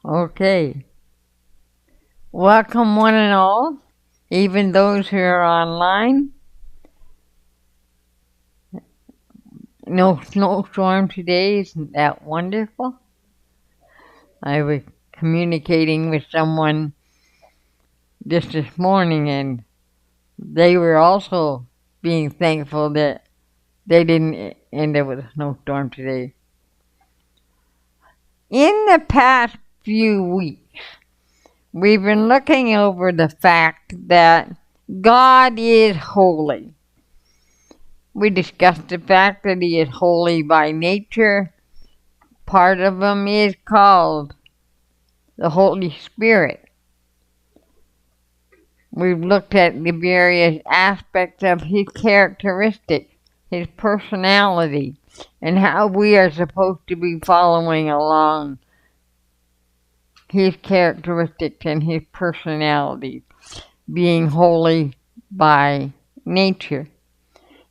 Okay. Welcome one and all, even those who are online. No snowstorm today, isn't that wonderful? I was communicating with someone just this morning and they were also being thankful that they didn't end up with a snowstorm today. In the past few weeks, we've been looking over the fact that God is holy. We discussed the fact that He is holy by nature. Part of Him is called the Holy Spirit. We've looked at the various aspects of His characteristics, His personality, and how we are supposed to be following along His characteristics and His personality, being holy by nature.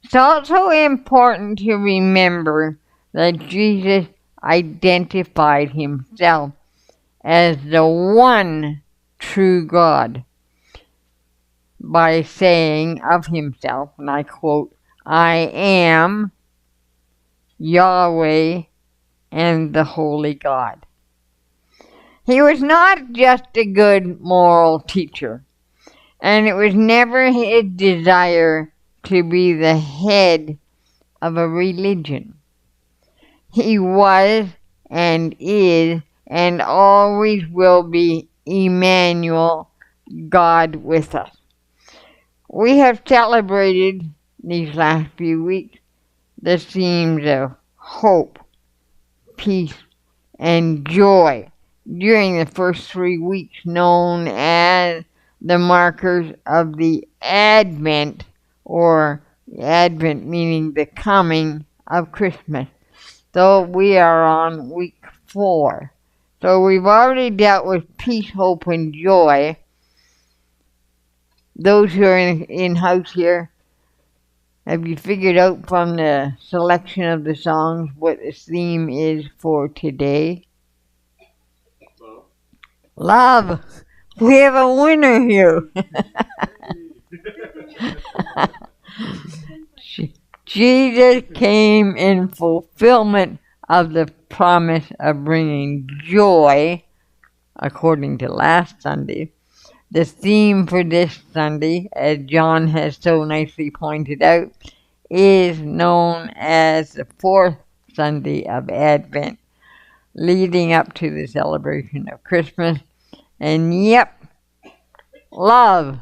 It's also important to remember that Jesus identified Himself as the one true God by saying of Himself, and I quote, "I am Yahweh and the Holy God." He was not just a good moral teacher, and it was never His desire to be the head of a religion. He was and is and always will be Emmanuel, God with us. We have celebrated these last few weeks the themes of hope, peace, and joy during the first 3 weeks known as the markers of the Advent, or Advent meaning the coming of Christmas. So we are on week 4. So we've already dealt with peace, hope, and joy. Those who are in house here, have you figured out from the selection of the songs what the theme is for today? Love. We have a winner here. Jesus came in fulfillment of the promise of bringing joy, according to last Sunday. The theme for this Sunday, as John has so nicely pointed out, is known as the 4th Sunday of Advent, leading up to the celebration of Christmas. And yep, love.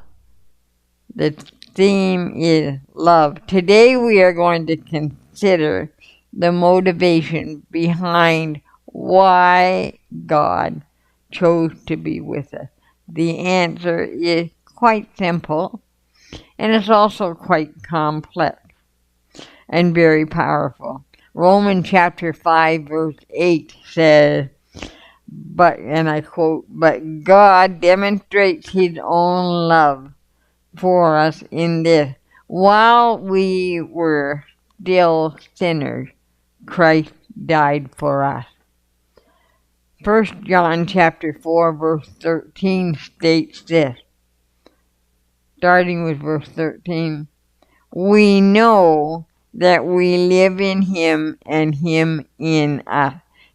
The theme is love. Today we are going to consider the motivation behind why God chose to be with us. The answer is quite simple, and it's also quite complex and very powerful. Romans chapter 5 verse 8 says, and I quote, "But God demonstrates His own love for us in this: while we were still sinners, Christ died for us." 1 John chapter 4 verse 13 states this, starting with verse 13, "We know that we live in Him and Him in us,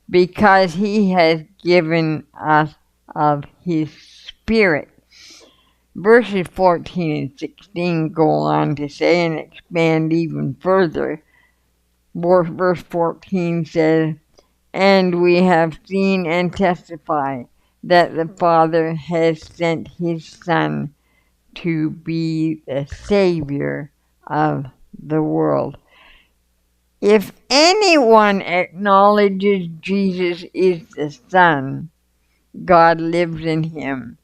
because He has given us of His Spirit." Verses 14 and 16 go on to say and expand even further. Verse 14 says, "And we have seen and testify that the Father has sent His Son to be the Savior of the world." If anyone acknowledges Jesus is the Son, God lives in Him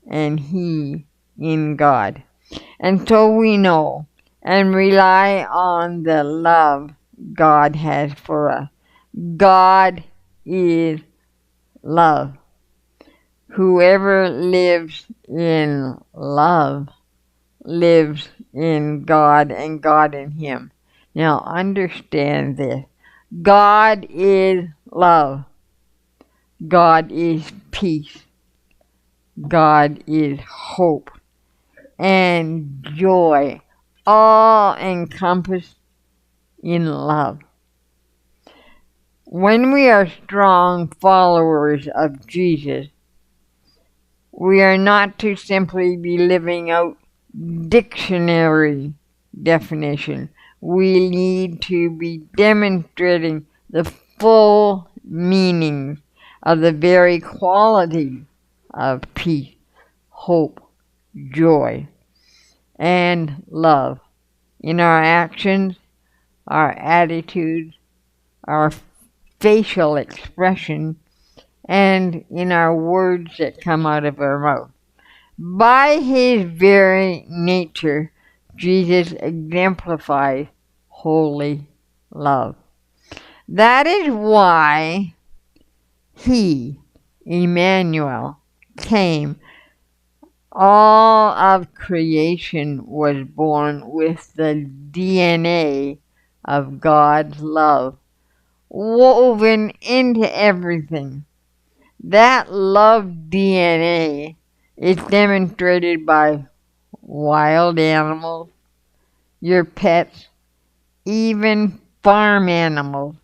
and He in God. And so we know and rely on the love God has for us. God is love. Whoever lives in love lives in God and God in him. Now understand this. God is love. God is peace. God is hope and joy, all encompassed in love. When we are strong followers of Jesus, we are not to simply be living out dictionary definition. We need to be demonstrating the full meaning of the very quality of peace, hope, joy, and love in our actions, our attitudes, our facial expression, and in our words that come out of our mouth. By his very nature, Jesus exemplifies holy love. That is why he, Emmanuel, came. All of creation was born with the DNA of God's love woven into everything. That love DNA is demonstrated by wild animals, your pets, even farm animals,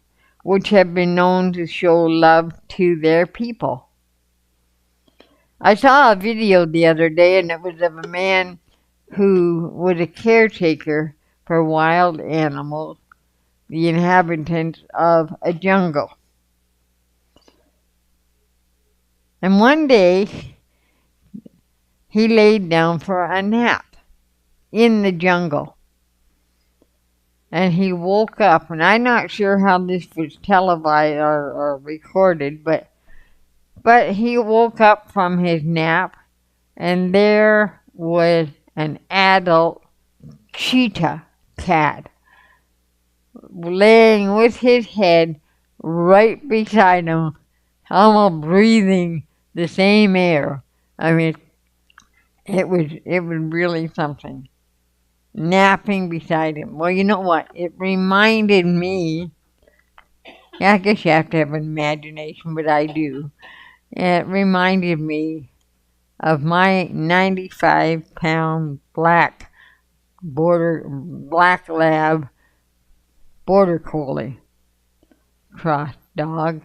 which have been known to show love to their people. I saw a video the other day, and it was of a man who was a caretaker for wild animals, the inhabitants of a jungle. And one day, he laid down for a nap in the jungle. And he woke up, and I'm not sure how this was televised or recorded, but he woke up from his nap, and there was an adult cheetah cat laying with his head right beside him, almost breathing the same air. I mean, it was really something. Napping beside him. Well, you know what? It reminded me, I guess you have to have an imagination, but I do. It reminded me of my 95-pound black lab border collie cross dog.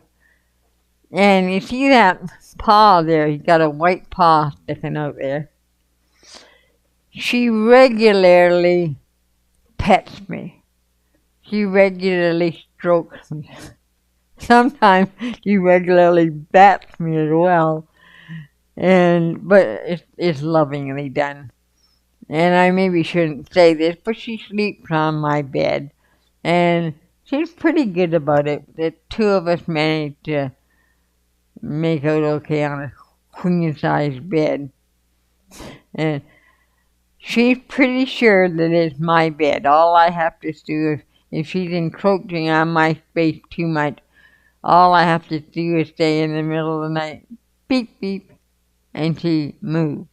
And you see that paw there? He's got a white paw sticking out there. She regularly pets me. She regularly strokes me. Sometimes she regularly bats me as well. But it's lovingly done. And I maybe shouldn't say this, but she sleeps on my bed. And she's pretty good about it. The two of us managed to make out okay on a queen-size bed. And she's pretty sure that it's my bed. All I have to do is, if she's encroaching on my space too much, all I have to do is stay in the middle of the night, beep, beep, and she moves.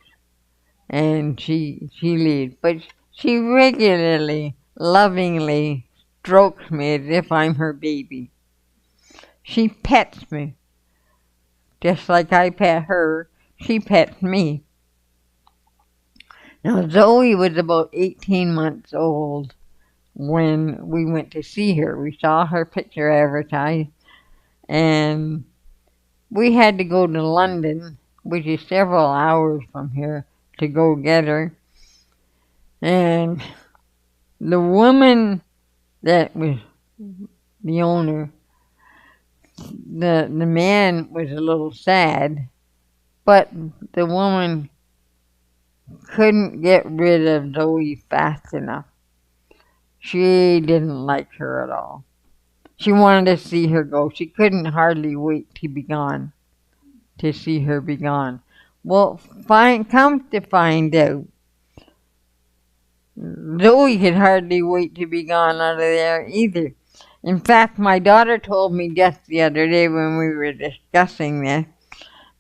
And she leaves. But she regularly, lovingly strokes me as if I'm her baby. She pets me. Just like I pet her, she pets me. Now, Zoe was about 18 months old when we went to see her. We saw her picture advertised, and we had to go to London, which is several hours from here, to go get her. And the woman that was the owner, the man was a little sad, but the woman couldn't get rid of Zoe fast enough. She didn't like her at all. She wanted to see her go. She couldn't hardly wait to be gone, to see her be gone. Well, come to find out, Zoe could hardly wait to be gone out of there either. In fact, my daughter told me just the other day when we were discussing this,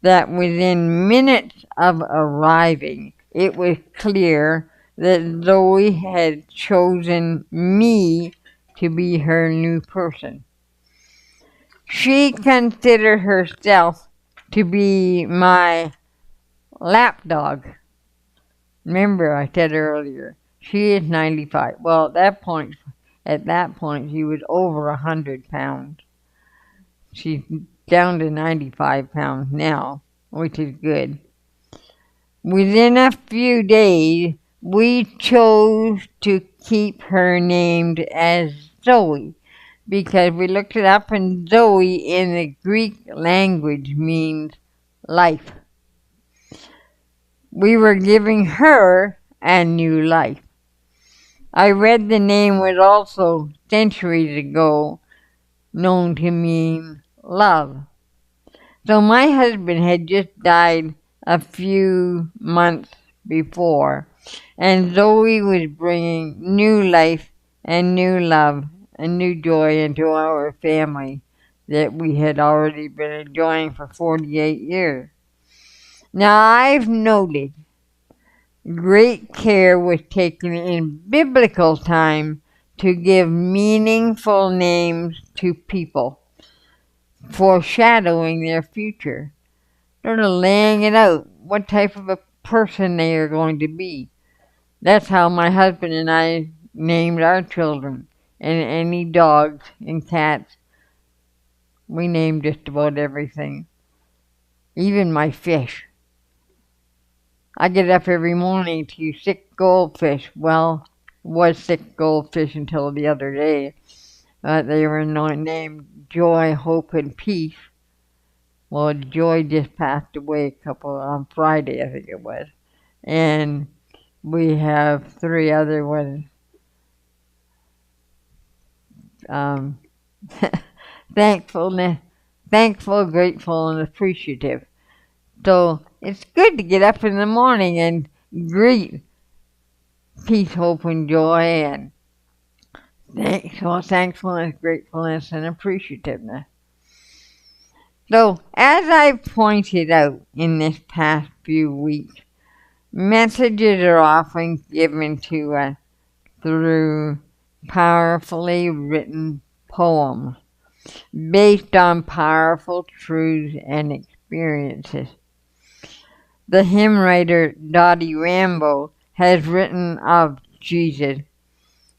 that within minutes of arriving, it was clear that Zoe had chosen me to be her new person. She considered herself to be my lapdog. Remember, I said earlier, she is 95. Well, at that point, she was over 100 pounds. She's down to 95 pounds now, which is good. Within a few days, we chose to keep her named as Zoe because we looked it up, and Zoe in the Greek language means life. We were giving her a new life. I read the name was also centuries ago known to mean love. So my husband had just died a few months before, and Zoe was bringing new life and new love and new joy into our family that we had already been enjoying for 48 years. Now I've noted great care was taken in biblical time to give meaningful names to people, foreshadowing their future, sort of laying it out, what type of a person they are going to be. That's how my husband and I named our children, and any dogs and cats. We named just about everything, even my fish. I get up every morning to 6 goldfish. Well, was 6 goldfish until the other day. They were named Joy, Hope, and Peace. Well, Joy just passed away on Friday, I think it was. And we have 3 other ones. Thankful, grateful, and appreciative. So it's good to get up in the morning and greet peace, hope, and joy, and thankfulness, gratefulness, and appreciativeness. So, as I've pointed out in this past few weeks, messages are often given to us through powerfully written poems based on powerful truths and experiences. The hymn writer Dottie Rambo has written of Jesus.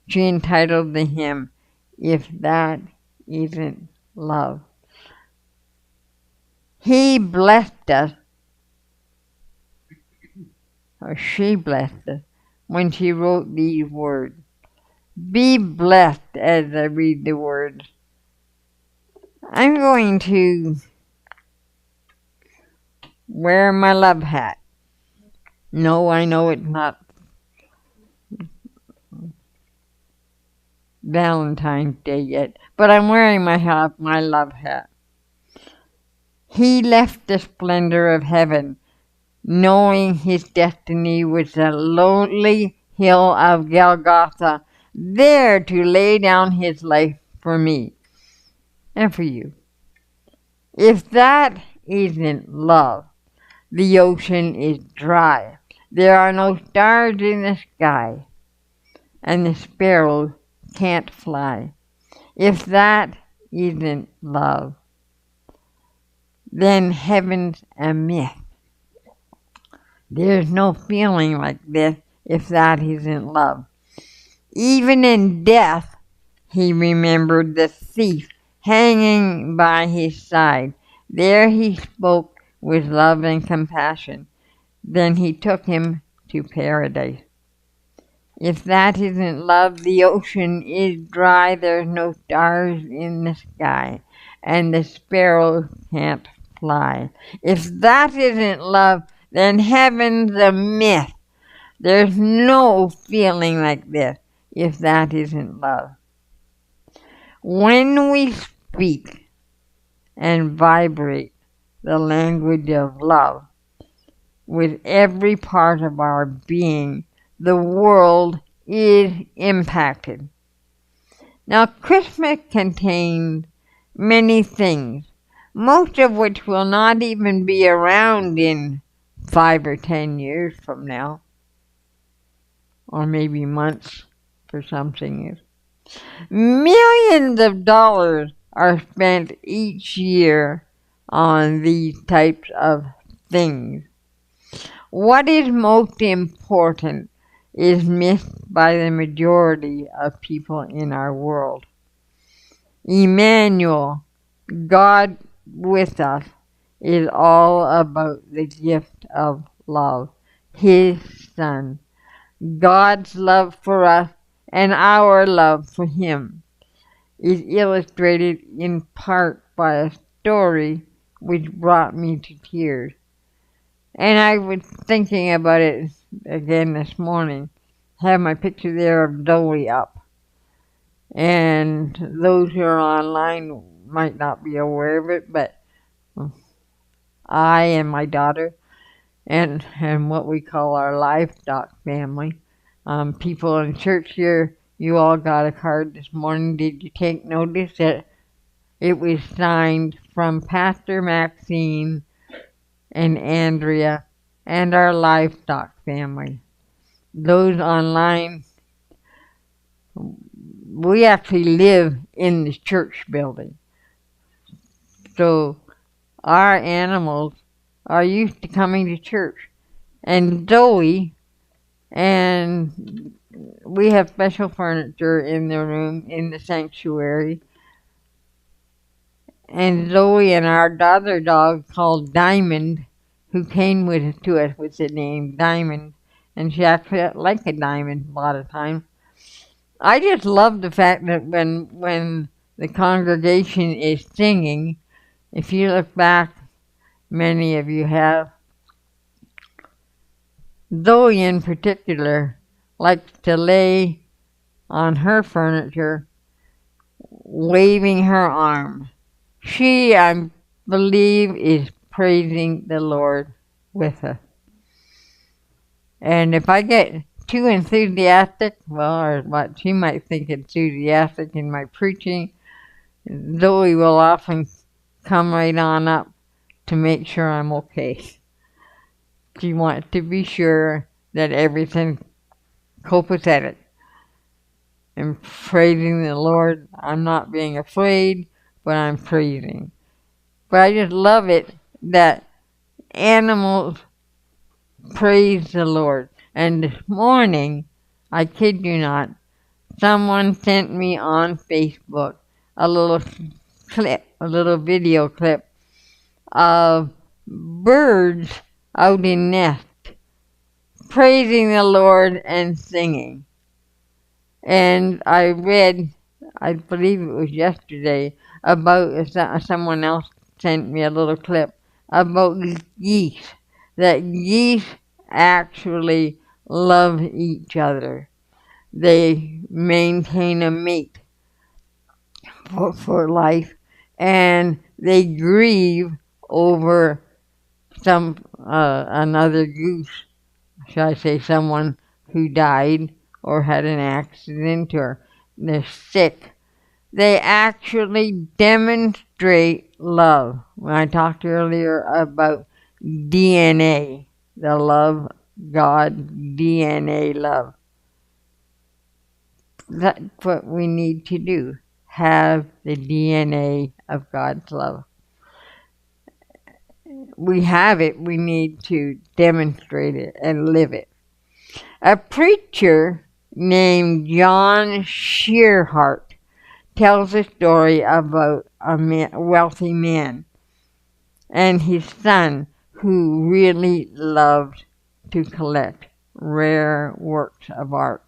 She entitled the hymn, "If That Isn't Love." He blessed us, or she blessed us, when she wrote these words. Be blessed as I read the words. I'm going to wear my love hat. No, I know it's not Valentine's Day yet, but I'm wearing my love hat. He left the splendor of heaven, knowing his destiny was the lonely hill of Golgotha, there to lay down his life for me and for you. If that isn't love, the ocean is dry. There are no stars in the sky, and the sparrows can't fly. If that isn't love, then heaven's a myth. There's no feeling like this if that isn't love. Even in death, he remembered the thief hanging by his side. There he spoke with love and compassion. Then he took him to paradise. If that isn't love, the ocean is dry. There's no stars in the sky, and the sparrow can't fly. If that isn't love, then heaven's a myth. There's no feeling like this if that isn't love. When we speak and vibrate the language of love with every part of our being, the world is impacted. Now, Christmas contains many things, most of which will not even be around in 5 or 10 years from now, or maybe months for some things. Millions of dollars are spent each year on these types of things. What is most important is missed by the majority of people in our world. Emmanuel, God with us, is all about the gift of love, His Son, God's love for us and our love for Him is illustrated in part by a story which brought me to tears. And I was thinking about it again this morning. I have my picture there of Zoe up. And those who are online might not be aware of it, but I and my daughter and what we call our livestock family, people in church here, you all got a card this morning. Did you take notice that it was signed from Pastor Maxine and Andrea and our livestock family? Those online, we actually live in the church building. So our animals are used to coming to church. And Zoe, and we have special furniture in the room, in the sanctuary. And Zoe and our other dog called Diamond, who came to us with the name Diamond, and she actually like a diamond a lot of times. I just love the fact that when the congregation is singing, if you look back, many of you have, Zoe in particular likes to lay on her furniture, waving her arms. She, I believe, is praising the Lord with us. And if I get too enthusiastic, well, or what she might think enthusiastic in my preaching, Zoe will often come right on up to make sure I'm okay. She wants to be sure that everything's copacetic. And praising the Lord, I'm not being afraid, but I'm praising. But I just love it that animals praise the Lord. And this morning, I kid you not, someone sent me on Facebook a little clip, a little video clip of birds out in nest, praising the Lord and singing. And I read, I believe it was yesterday, about someone else sent me a little clip about geese, that geese actually love each other. They maintain a mate for life, and they grieve over another goose, shall I say, someone who died or had an accident or they're sick. They actually demonstrate love. When I talked earlier about DNA, the love, God, DNA love. That's what we need to do, have the DNA of God's love. We have it, we need to demonstrate it and live it. A preacher named John Shearhart tells a story about a wealthy man and his son who really loved to collect rare works of art.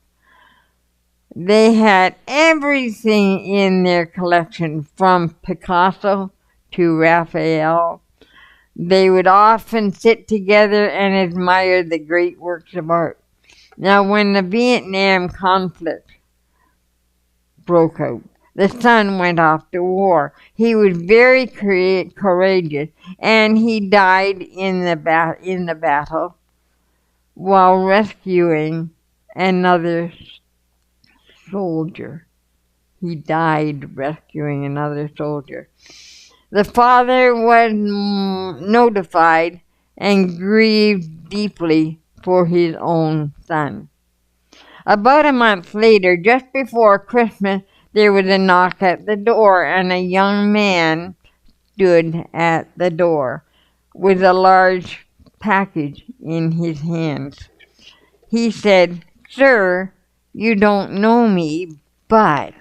They had everything in their collection, from Picasso to Raphael. They would often sit together and admire the great works of art. Now, when the Vietnam conflict broke out, the son went off to war. He was very courageous, and he died in the battle while rescuing another soldier. He died rescuing another soldier. The father was notified and grieved deeply for his own son. About a month later, just before Christmas, there was a knock at the door, and a young man stood at the door with a large package in his hands. He said, "Sir, you don't know me, but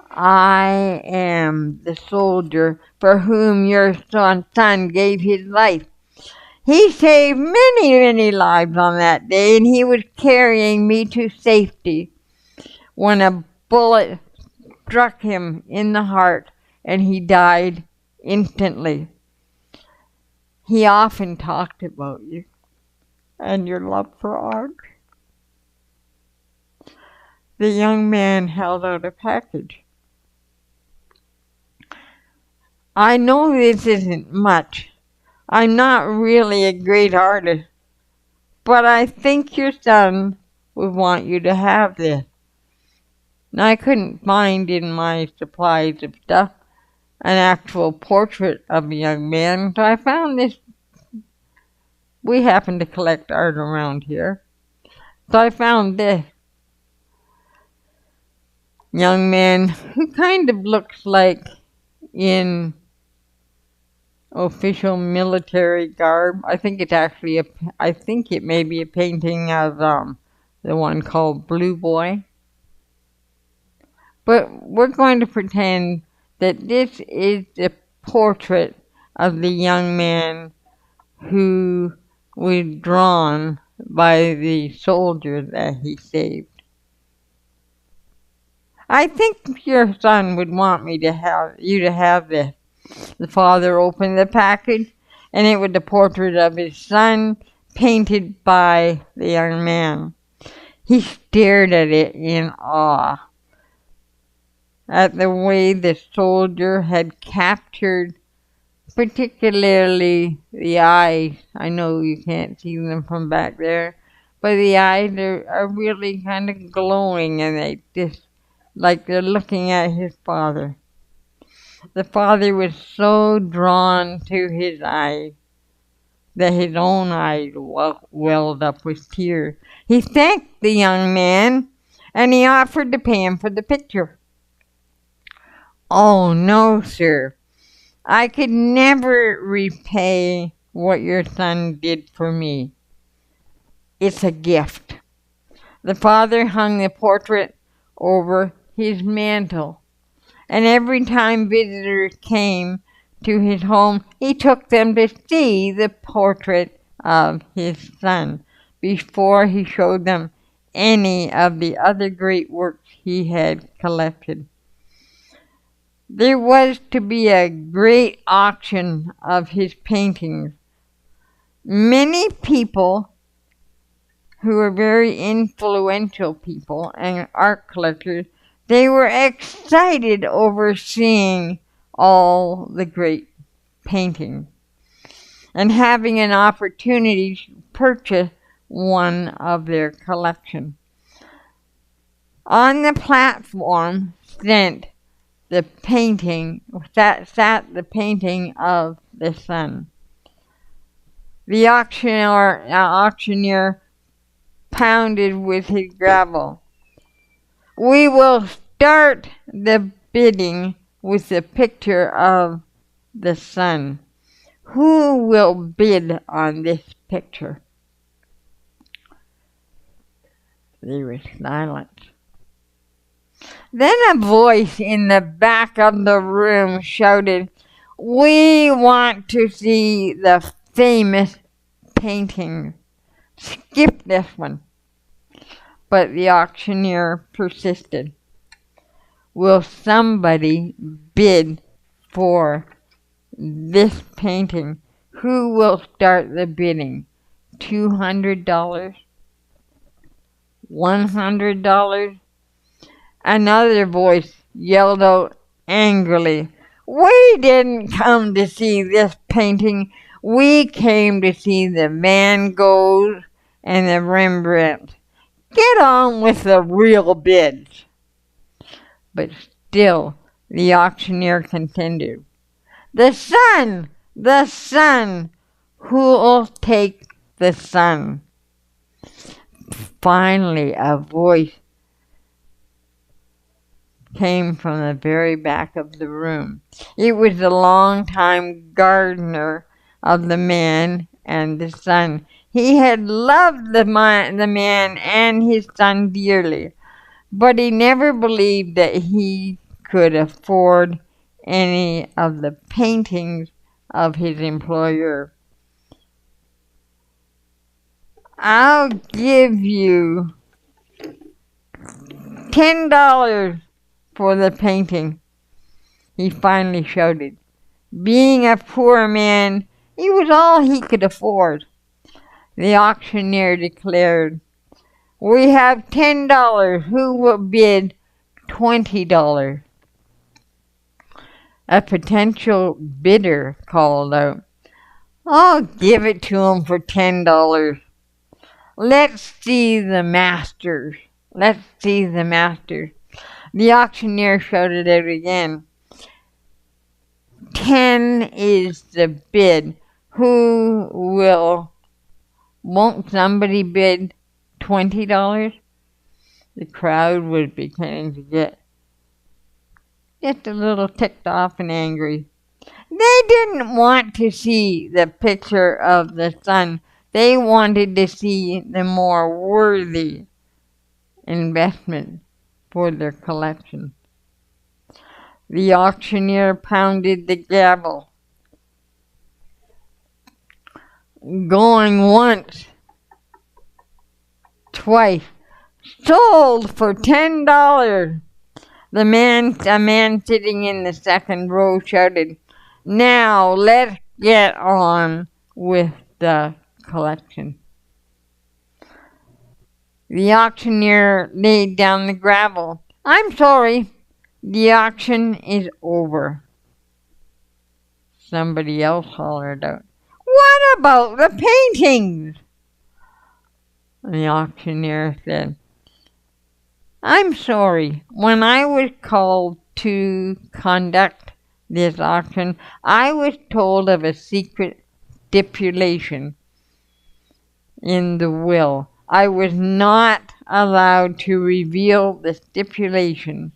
I am the soldier for whom your son gave his life. He saved many, many lives on that day, and he was carrying me to safety when a bullet struck him in the heart, and he died instantly. He often talked about you and your love for art." The young man held out a package. "I know this isn't much. I'm not really a great artist, but I think your son would want you to have this." Now, I couldn't find in my supplies of stuff an actual portrait of a young man, so I found this. We happen to collect art around here, so I found this young man who kind of looks like in official military garb. I think it may be a painting of the one called Blue Boy. But we're going to pretend that this is the portrait of the young man who was drawn by the soldier that he saved. I think your son would want me to have this. The father opened the package, and it was the portrait of his son, painted by the young man. He stared at it in awe, at the way the soldier had captured, particularly the eyes. I know you can't see them from back there, but the eyes are really kind of glowing, and they just like they're looking at his father. The father was so drawn to his eyes that his own eyes welled up with tears. He thanked the young man, and he offered to pay him for the picture. "Oh, no, sir. I could never repay what your son did for me. It's a gift." The father hung the portrait over his mantel, and every time visitors came to his home, he took them to see the portrait of his son before he showed them any of the other great works he had collected. There was to be a great auction of his paintings. Many people who were very influential people and art collectors, they were excited over seeing all the great paintings and having an opportunity to purchase one of their collection. On the platform sat the painting of the son. The auctioneer pounded with his gavel. "We will start the bidding with the picture of the son. Who will bid on this picture?" There was silence. Then a voice in the back of the room shouted, "We want to see the famous painting. Skip this one." But the auctioneer persisted. "Will somebody bid for this painting? Who will start the bidding? $200? $100? Another voice yelled out angrily, "We didn't come to see this painting. We came to see the Van Goghs and the Rembrandt. Get on with the real bids." But still the auctioneer continued, "The son! The son! Who'll take the son?" Finally a voice came from the very back of the room. It was the longtime gardener of the man and the son. He had loved the man and his son dearly, but he never believed that he could afford any of the paintings of his employer. "I'll give you $10 for the painting," he finally shouted. Being a poor man, it was all he could afford. The auctioneer declared, "We have $10. Who will bid $20? A potential bidder called out, "I'll give it to him for $10. Let's see the masters. Let's see the masters." The auctioneer shouted out again, "10 is the bid. Won't somebody bid $20? The crowd was beginning to get just a little ticked off and angry. They didn't want to see the picture of the son. They wanted to see the more worthy investment for their collection. The auctioneer pounded the gavel, going once, twice. "Sold for $10. A man sitting in the second row shouted, "Now let's get on with the collection." The auctioneer laid down the gravel. "I'm sorry, the auction is over." Somebody else hollered out, "What about the paintings?" The auctioneer said, "I'm sorry. When I was called to conduct this auction, I was told of a secret stipulation in the will. I was not allowed to reveal the stipulation.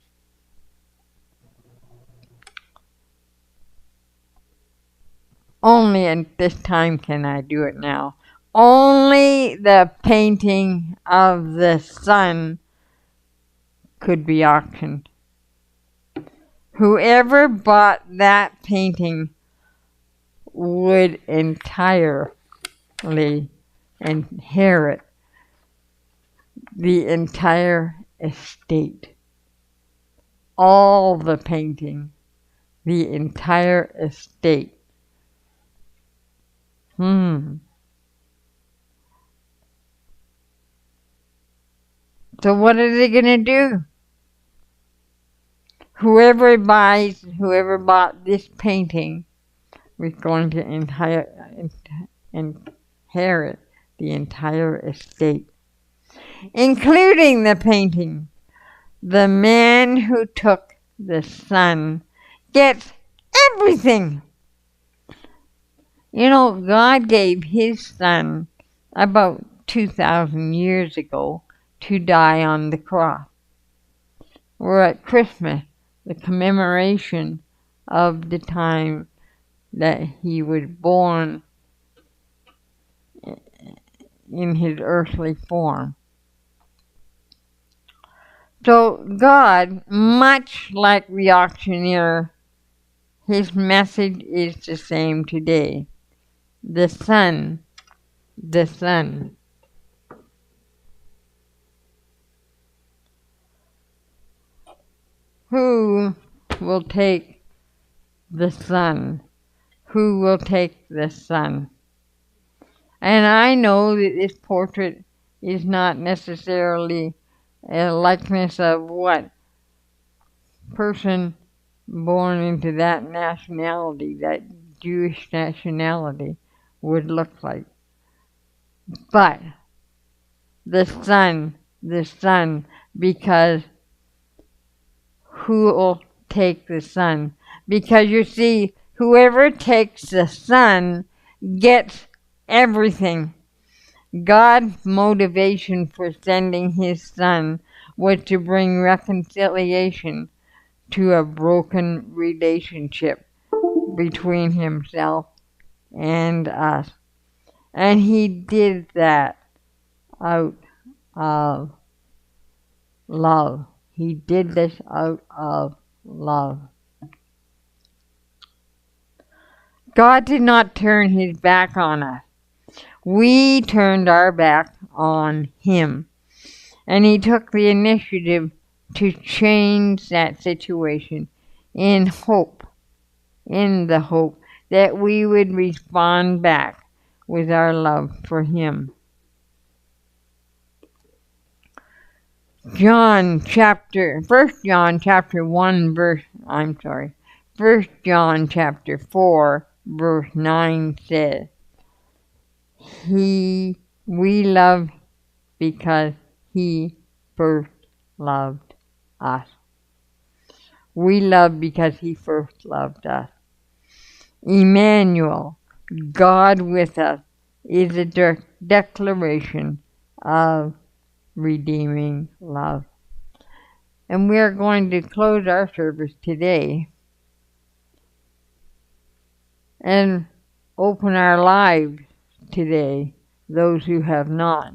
Only at this time can I do it now. Only the painting of the son could be auctioned. Whoever bought that painting would entirely inherit the entire estate. All the painting, the entire estate." So what are they going to do? Whoever bought this painting was going to inherit the entire estate, including the painting. The man who took the son gets everything. You know, God gave his son about 2,000 years ago to die on the cross. We're at Christmas, the commemoration of the time that he was born in his earthly form. So God, much like the auctioneer, his message is the same today. The Son. Who will take the Son? Who will take the Son? And I know that this portrait is not necessarily a likeness of what person born into that nationality, that Jewish nationality, would look like. But the Son, because who will take the Son? Because you see, whoever takes the Son gets everything. God's motivation for sending his Son was to bring reconciliation to a broken relationship between himself and us. And he did that out of love. He did this out of love. God did not turn his back on us. We turned our back on him. And he took the initiative to change that situation in the hope that we would respond back with our love for him. 1 John chapter 4 verse 9 says, we love because he first loved us. We love because he first loved us. Emmanuel, God with us, is a declaration of redeeming love. And we are going to close our service today and open our lives today, those who have not,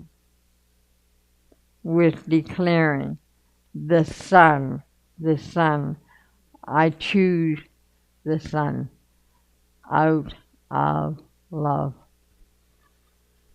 with declaring, the Son, I choose the Son out of love.